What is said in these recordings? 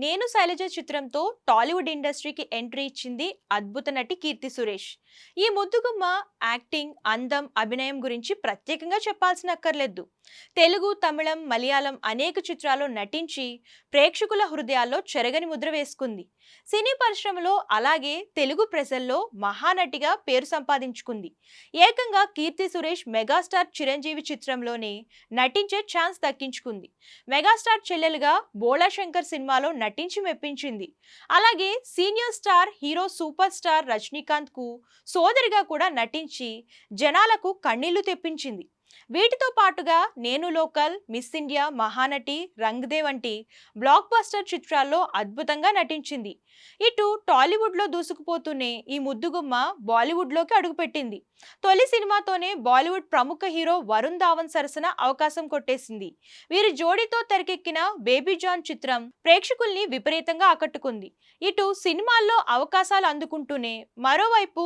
నేను శైలజ చిత్రంతో టాలీవుడ్ ఇండస్ట్రీకి ఎంట్రీ ఇచ్చింది అద్భుత నటి కీర్తి సురేష్. ఈ ముద్దుగుమ్మ యాక్టింగ్, అందం, అభినయం గురించి ప్రత్యేకంగా చెప్పాల్సిన అక్కర్లేదు. తెలుగు, తమిళం, మలయాళం అనేక చిత్రాల్లో నటించి ప్రేక్షకుల హృదయాల్లో చెరగని ముద్ర వేసుకుంది. సినీ పరిశ్రమలో అలాగే తెలుగు ప్రజల్లో మహానటిగా పేరు సంపాదించుకుంది. ఏకంగా కీర్తి సురేష్ మెగాస్టార్ చిరంజీవి చిత్రంలోనే నటించే ఛాన్స్ దక్కించుకుంది. మెగాస్టార్ చెల్లెలుగా బోళా శంకర్ సినిమాలో నటించి మెప్పించింది. అలాగే senior star hero super star Rajinikanth కు సోదరిగా కూడా నటించి జనాలకు కన్నీళ్లు తెప్పించింది. వీటితో పాటుగా నేను local, miss India, Mahanati, Rang De వంటి బ్లాక్ బస్టర్ చిత్రాల్లో అద్భుతంగా నటించింది. ఇటు టాలీవుడ్ లో దూసుకుపోతూనే ఈ ముద్దుగుమ్మ బాలీవుడ్ లోకి అడుగుపెట్టింది. తొలి సినిమాతోనే బాలీవుడ్ ప్రముఖ హీరో వరుణ్ ధావన్ సరసన అవకాశం కొట్టేసింది. వీరి జోడీతో తెరకెక్కిన బేబీ జాన్ చిత్రం ప్రేక్షకుల్ని విపరీతంగా ఆకట్టుకుంది. ఇటు సినిమాల్లో అవకాశాలు అందుకుంటూనే మరోవైపు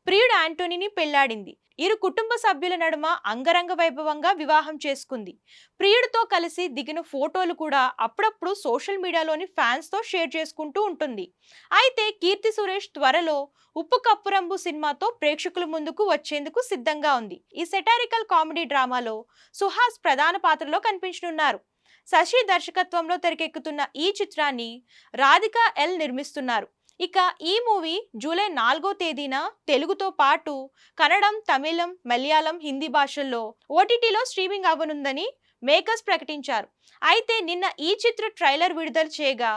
ప్రియుడు యాంటోనీని పెళ్లాడింది. ఇరు కుటుంబ సభ్యుల నడుమ అంగరంగ వైభవంగా వివాహం చేసుకుంది. ప్రియుడితో కలిసి దిగిన ఫోటోలు కూడా అప్పుడప్పుడు సోషల్ మీడియాలోని ఫ్యాన్స్ తో షేర్ చేసుకుంటూ ఉంటుంది. అయితే కీర్తి సురేష్ త్వరలో ఉప్పు కప్పు రంబు సినిమాతో ప్రేక్షకుల ముందుకు వచ్చేందుకు సిద్ధంగా ఉంది. ఈ సెటారికల్ కామెడీ డ్రామాలో సుహాస్ ప్రధాన పాత్రలో కనిపించనున్నారు. శశి దర్శకత్వంలో తెరకెక్కుతున్న ఈ చిత్రాన్ని రాధికా ఎల్ నిర్మిస్తున్నారు. ఇక ఈ మూవీ జూలై 4వ తేదీన తెలుగుతో పాటు కన్నడం, తమిళం, మలయాళం, హిందీ భాషల్లో ఓటీటీలో స్ట్రీమింగ్ అవ్వనుందని మేకర్స్ ప్రకటించారు. అయితే నిన్న ఈ చిత్ర ట్రైలర్ విడుదల చేయగా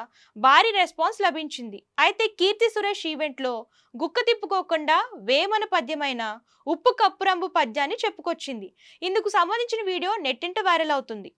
భారీ రెస్పాన్స్ లభించింది. అయితే కీర్తి సురేష్ ఈవెంట్లో గుక్క తిప్పుకోకుండా వేమన పద్యమైన ఉప్పు కప్పురంబు పద్యాన్ని చెప్పుకొచ్చింది. ఇందుకు సంబంధించిన వీడియో నెట్టింట వైరల్ అవుతుంది.